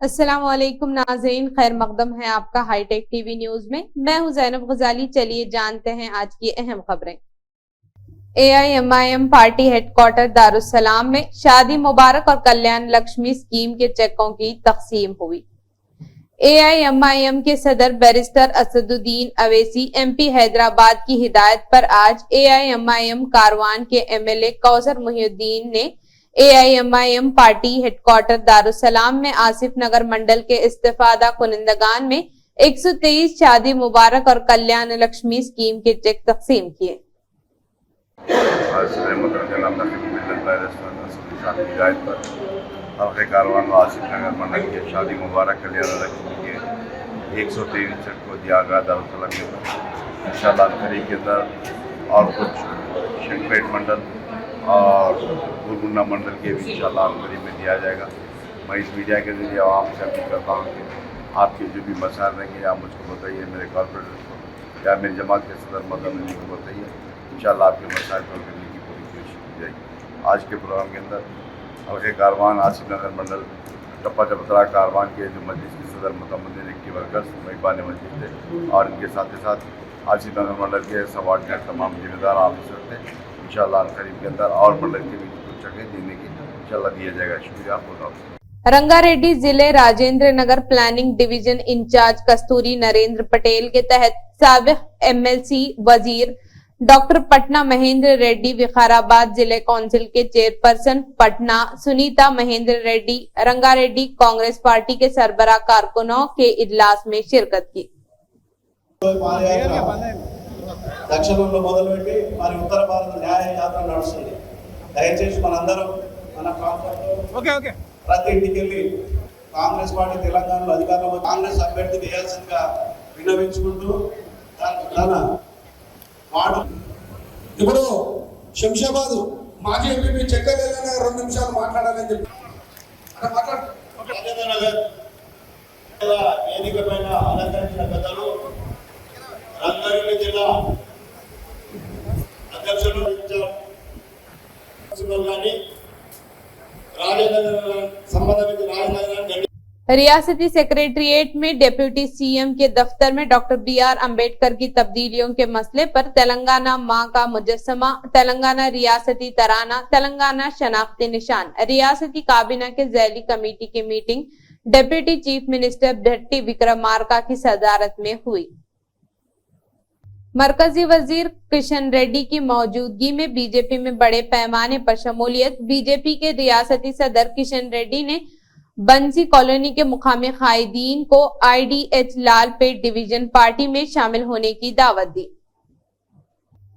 अस्सलाम वालेकुम नाज़रीन, खैर मकदम है आपका हाईटेक टीवी न्यूज में। मैं हूं ज़ैनब गजाली। चलिए जानते हैं आज की अहम खबरें। AIMIM पार्टी हेडक्वार्टर दारुस्सलाम में शादी मुबारक और कल्याण लक्ष्मी स्कीम के चेकों की तकसीम हुई। AIMIM के सदर बैरिस्टर असदुद्दीन अवैसी MP हैदराबाद की हिदायत पर आज AIMIM कारवान के MLA कौसर मुहिउद्दीन ने AIMIM पार्टी हेडक्वार्टर दारुस्सलाम में आसिफ नगर मंडल के इस्तेफादा कुनिंदगान में 123 शादी मुबारक और कल्याण लक्ष्मी स्कीम के चेक तकसीम किए। कारवान व आसिफ नगर मंडल के शादी मुबारक कल्याण लक्ष्मी के 123 चेक को दिया गया दारुस्सलाम के अंदर। इंशाअल्लाह करीब के अंदर और कुछ शेखपेट मंडल और गुरगुन्ना मंडल के भी इंशाअल्लाह करीब में दिया जाएगा। मैं इस मीडिया के जरिए आवाम से अपील करता हूँ कि आपके जो भी मसाइल रहेंगे आप मुझको बताइए, मेरे कॉर्पोरेटर को या मेरी जमात के सदर मदन अली को बताइए। इंशाअल्लाह आपके मसाइल हल करने की पूरी कोशिश की जाएगी। आज के प्रोग्राम के अंदर हल्के कारवान आसिफ नगर मंडल टप्पा चबतरा कारवान के जो मस्जिद के सदर मुतमद्दिन एक्टिव वर्कर्स मेहबान मस्जिद थे और इनके साथ ही साथ आसिफ नगर मंडल के सबॉर्डिनेट तमाम जिम्मेदार ऑफिसर थे। इंशाअल्लाह करीब के अंदर और मंडल के भी कुछ जगह देने की इंशाअल्लाह दिया जाएगा। शुक्रिया आपको। रंगारेड्डी जिले Rajendra Nagar planning division in charge कस्तूरी नरेंद्र पटेल के तहत साबिक MLC वजीर डॉक्टर पटना महेंद्र रेड्डी, विकाराबाद जिले काउंसिल के चेयरपर्सन पटना सुनीता महेंद्र रेड्डी, रंगारेड्डी कांग्रेस पार्टी के सरबराह कारकुनों के इजलास में शिरकत की। దక్షిణంలో మొదలుపెట్టి మరి ఉత్తర భారత న్యాయ యాత్ర నడుస్తుంది. దయచేసి మనందరం మన ప్రాంతంలో ప్రతి ఇంటికి వెళ్ళి కాంగ్రెస్ పార్టీ తెలంగాణలో అధికారంలో కాంగ్రెస్ అభ్యర్థికి వేయాల్సిందిగా విన్నవించుకుంటూ తన వాడు ఇప్పుడు శంషాబాద్ మాజీ ఎంపీ చెక్కలేదన్న 2 నిమిషాలు మాట్లాడాలని చెప్పి అక్కడ మాట్లాడు. వేదికపైన అలంకరించిన పెద్దలు రంగారెడ్డి జిల్లా అధ్యక్షులు रियासती सेक्रेटेरिएट में डिप्टी CM के दफ्तर में डॉक्टर BR अम्बेडकर की तब्दीलियों के मसले पर तेलंगाना मां का मुजस्समा, तेलंगाना रियासती तराना, तेलंगाना शनाख्ती निशान, रियासती काबीना के ज़ैली कमेटी की मीटिंग डिप्टी चीफ मिनिस्टर भट्टी विक्रमार्का की सदारत में हुई। मरकजी वजीर किशन रेड्डी की मौजूदगी में बीजेपी में बड़े पैमाने पर शमूलियत। बीजेपी के रियासती सदर किशन रेड्डी ने बंसी कॉलोनी के मुकामी कायदीन को IDH लालपेट डिवीजन पार्टी में शामिल होने की दावत दी।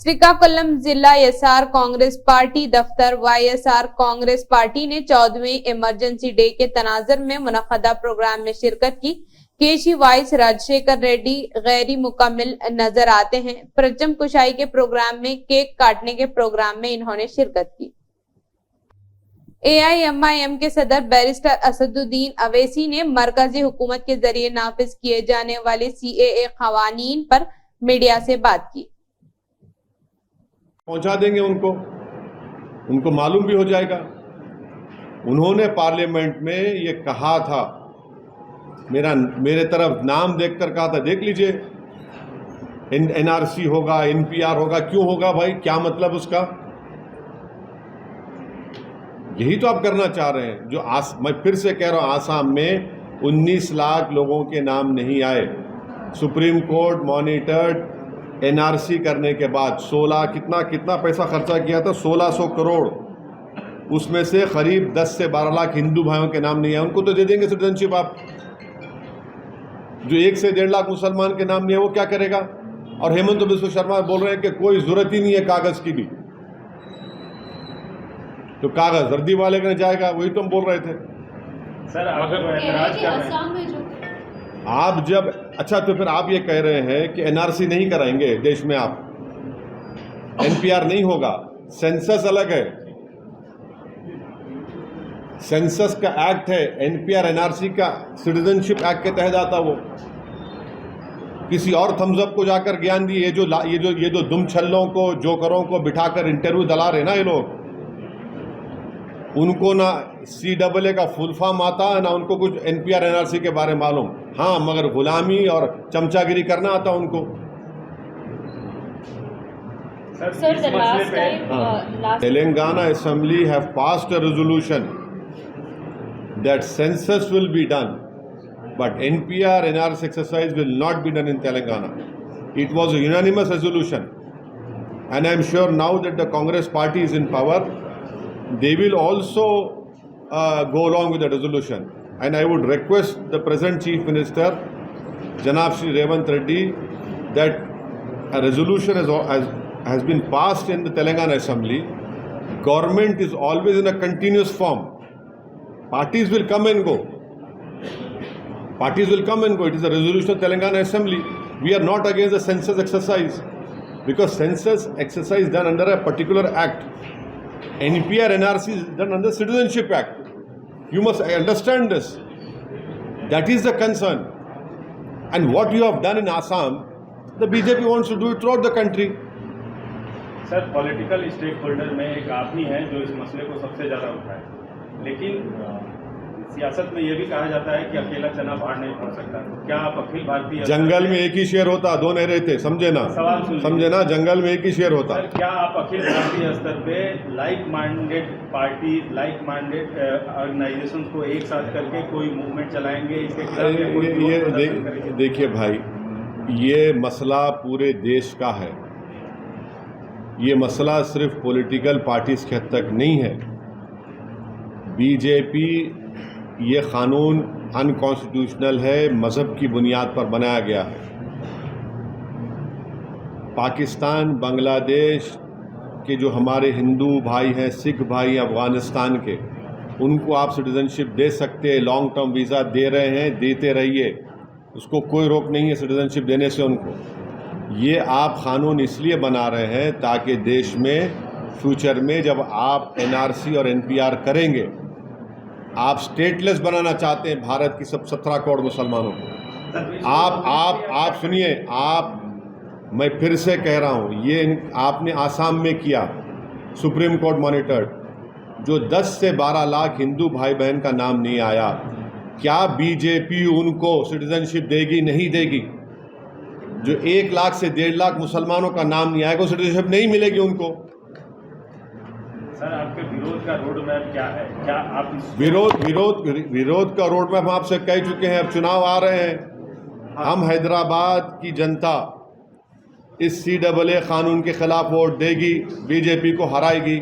श्रीकाकुलम जिला YSR कांग्रेस पार्टी दफ्तर YSR कांग्रेस पार्टी ने 14वें इमरजेंसी डे के तनाजर में मुनक्कदा प्रोग्राम में शिरकत की। केशी वाइस राजशेखर रेड्डी गैरी मुकम्मिल नजर आते हैं। परचम कुशाई के प्रोग्राम में केक काटने के प्रोग्राम में इन्होंने शिरकत की। AIMIM के सदर बैरिस्टर असदुद्दीन अवैसी ने मरकजी हुकूमत के जरिए नाफिज किए जाने वाले CAA कवानीन पर मीडिया से बात की। पहुंचा देंगे उनको मालूम भी हो जाएगा। उन्होंने पार्लियामेंट में ये कहा था, मेरे तरफ नाम देखकर कहा था, देख लीजिए NRC होगा, NPR होगा। क्यों होगा भाई, क्या मतलब उसका? यही तो आप करना चाह रहे हैं। जो मैं फिर से कह रहा हूं, आसाम में 19 लाख लोगों के नाम नहीं आए। सुप्रीम कोर्ट मॉनिटर्ड NRC करने के बाद 16 कितना पैसा खर्चा किया था, 1600 करोड़। उसमें से करीब 10 से 12 लाख हिंदू भाइयों के नाम नहीं आए। उनको तो दे देंगे सिटीजनशिप आप। जो 1 से 1.5 लाख मुसलमान के नाम नहीं है वो क्या करेगा? और हेमंत बिस्व शर्मा बोल रहे हैं कि कोई जरूरत ही नहीं है कागज की भी, तो कागज वर्दी वाले का जाएगा। वही तो हम बोल रहे थे सर। अगर ऐतराज कर रहे हैं आप जब, अच्छा तो फिर आप ये कह रहे हैं कि NRC नहीं कराएंगे देश में, आप NPR नहीं होगा, सेंसस अलग है, सेंसस का एक्ट है, NPR NRC का सिटीजनशिप एक्ट के तहत आता। वो किसी और थम्सअप को जाकर ज्ञान दिए। ये जो दुम छल्लों को, जोकरों को बिठाकर इंटरव्यू दिला रहे ना ये लोग, उनको ना CAA का फुल फॉर्म आता है, ना उनको कुछ NPR NRC के बारे में मालूम। हाँ, मगर गुलामी और चमचागिरी करना आता उनको। Sir, the last time, last Telangana Assembly have passed a resolution that census will be done, but NPR NRC exercise will not be done in Telangana. It was a unanimous resolution, and I am sure now that the Congress party is in power, they will also go along with the resolution. And I would request the present Chief Minister, Janab Shri Revant Reddy, that a resolution has been passed in the Telangana Assembly. Government is always in a continuous form. Parties will come and go. Parties will come and go. It is a resolution of Telangana Assembly. We are not against the census exercise, because census exercise done under a particular act. NPR NRC is done under Citizenship Act. You must understand this. That is the concern. And what you have done in Assam, the BJP wants to do it throughout the country. Sir, political stakeholder में एक आप ही हैं जो इस मसले को सबसे ज़्यादा उठाए, लेकिन सियासत में ये भी कहा जाता है कि अकेला चना बाहर नहीं पड़ सकता। क्या आप अखिल भारतीय जंगल में एक ही शेर होता, दो नहीं रहते, समझे ना? समझे ना? जंगल में एक ही शेर होता। सर, क्या आप अखिल भारतीय स्तर पे like minded party, like minded organisation को एक साथ करके कोई मूवमेंट चलाएंगे इसके खिलाफ? ये देखिए भाई, ये मसला पूरे देश का है। ये मसला सिर्फ पॉलिटिकल पार्टीज के हद तक नहीं है। बीजेपी ये कानून अनकॉन्स्टिट्यूशनल है, मज़हब की बुनियाद पर बनाया गया है। पाकिस्तान, बांग्लादेश के जो हमारे हिंदू भाई हैं, सिख भाई, अफ़गानिस्तान के, उनको आप सिटीज़नशिप दे सकते हैं, लॉन्ग टर्म वीज़ा दे रहे हैं, देते रहिए, उसको कोई रोक नहीं है सिटीज़नशिप देने से उनको। ये आप कानून इसलिए बना रहे हैं ताकि देश में फ्यूचर में जब आप NRC और NPR करेंगे, आप स्टेटलेस बनाना चाहते हैं भारत की सब 17 करोड़ मुसलमानों को। आप सुनिए, मैं फिर से कह रहा हूँ, ये आपने आसाम में किया, सुप्रीम कोर्ट मॉनिटर्ड, जो 10 से 12 लाख हिंदू भाई बहन का नाम नहीं आया। क्या बीजेपी उनको सिटीजनशिप देगी? नहीं देगी। जो 1 लाख से 1.5 लाख मुसलमानों का नाम नहीं आएगा, सिटीजनशिप नहीं मिलेगी उनको। सर, आपके विरोध का रोड मैप क्या है? क्या आप विरोध का रोड मैप हम आपसे कह चुके हैं। अब चुनाव आ रहे हैं, हम हैदराबाद की जनता इस CAA कानून के खिलाफ वोट देगी, बीजेपी को हराएगी।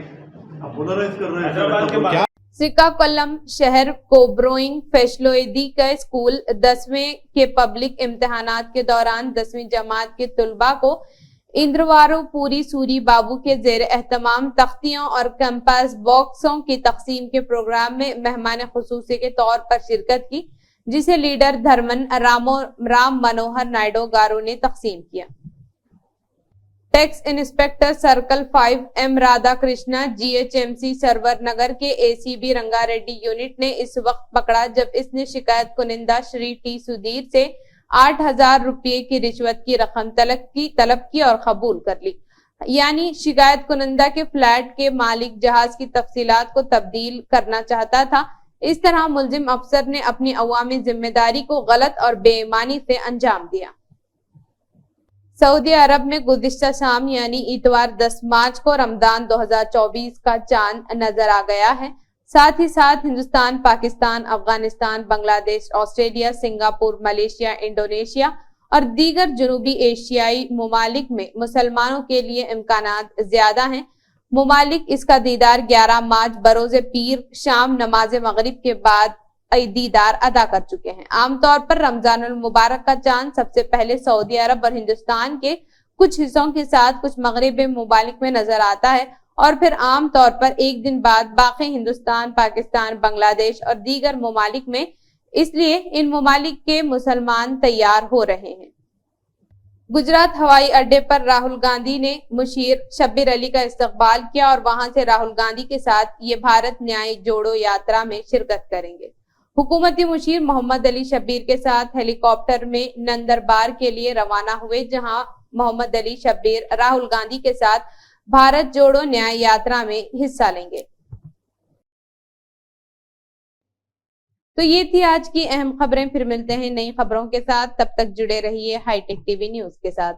हैदराबाद के श्रीकाकुलम शहर कोब्रोइंग फेशलोइदी का स्कूल 10वीं के पब्लिक इम्तिहानात के दौरान 10वीं जमात के तुलबा को इंद्रवारू पूरी सूरी बाबू के जेर एहतमाम तख्तियों और कैंपस बॉक्सों की तकसीम के प्रोग्राम में मेहमान खुसूसी के तौर पर शिरकत की, जिसे लीडर धर्मन राम मनोहर नायडू गारू ने तकसीम किया। Tax inspector circle 5 M Radha Krishna GHMC Saroor Nagar के ACB रंगारेड्डी यूनिट ने इस वक्त पकड़ा जब इसने शिकायत कुनिंदा श्री T सुधीर से 8,000 रुपये की रिश्वत की रकम तलब की और कबूल कर ली। यानी शिकायत कुनिंदा के फ्लैट के मालिक जहाज की तफसीलात को तब्दील करना चाहता था। इस तरह मुल्जिम अफसर ने अपनी अवामी जिम्मेदारी को गलत और बेईमानी से अंजाम दिया। सऊदी अरब में गुज़िश्ता शाम यानी इतवार 10 मार्च को रमजान 2024 का चांद नजर आ गया है। साथ ही साथ Hindustan, Pakistan, Afghanistan, Bangladesh, Australia, Singapore, Malaysia, Indonesia और दीगर जनूबी एशियाई ममालिक में मुसलमानों के लिए इम्कानात ज्यादा हैं। ममालिक इसका दीदार 11 मार्च बरोज़े पीर शाम नमाज मगरिब के बाद दीदार अदा कर चुके हैं। आमतौर पर रमजानुल मुबारक का चांद सबसे पहले सऊदी अरब और हिंदुस्तान के कुछ हिस्सों के साथ कुछ मगरिबी ममालिक में नजर आता है और फिर आम तौर पर एक दिन बाद बाकी हिंदुस्तान, पाकिस्तान, बांग्लादेश और दीगर ममालिक में। इसलिए इन ममालिक के मुसलमान तैयार हो रहे हैं। गुजरात हवाई अड्डे पर राहुल गांधी ने मुशीर शब्बीर अली का इस्तकबाल किया और वहां से राहुल गांधी के साथ ये भारत न्याय जोड़ो यात्रा में शिरकत करेंगे। हुकूमती मुशीर मोहम्मद अली शब्बीर के साथ हेलीकॉप्टर में नंदरबार के लिए रवाना हुए, जहां मोहम्मद अली शब्बीर राहुल गांधी के साथ भारत जोड़ो न्याय यात्रा में हिस्सा लेंगे। तो ये थी आज की अहम खबरें। फिर मिलते हैं नई खबरों के साथ, तब तक जुड़े रहिए हाईटेक टीवी न्यूज के साथ।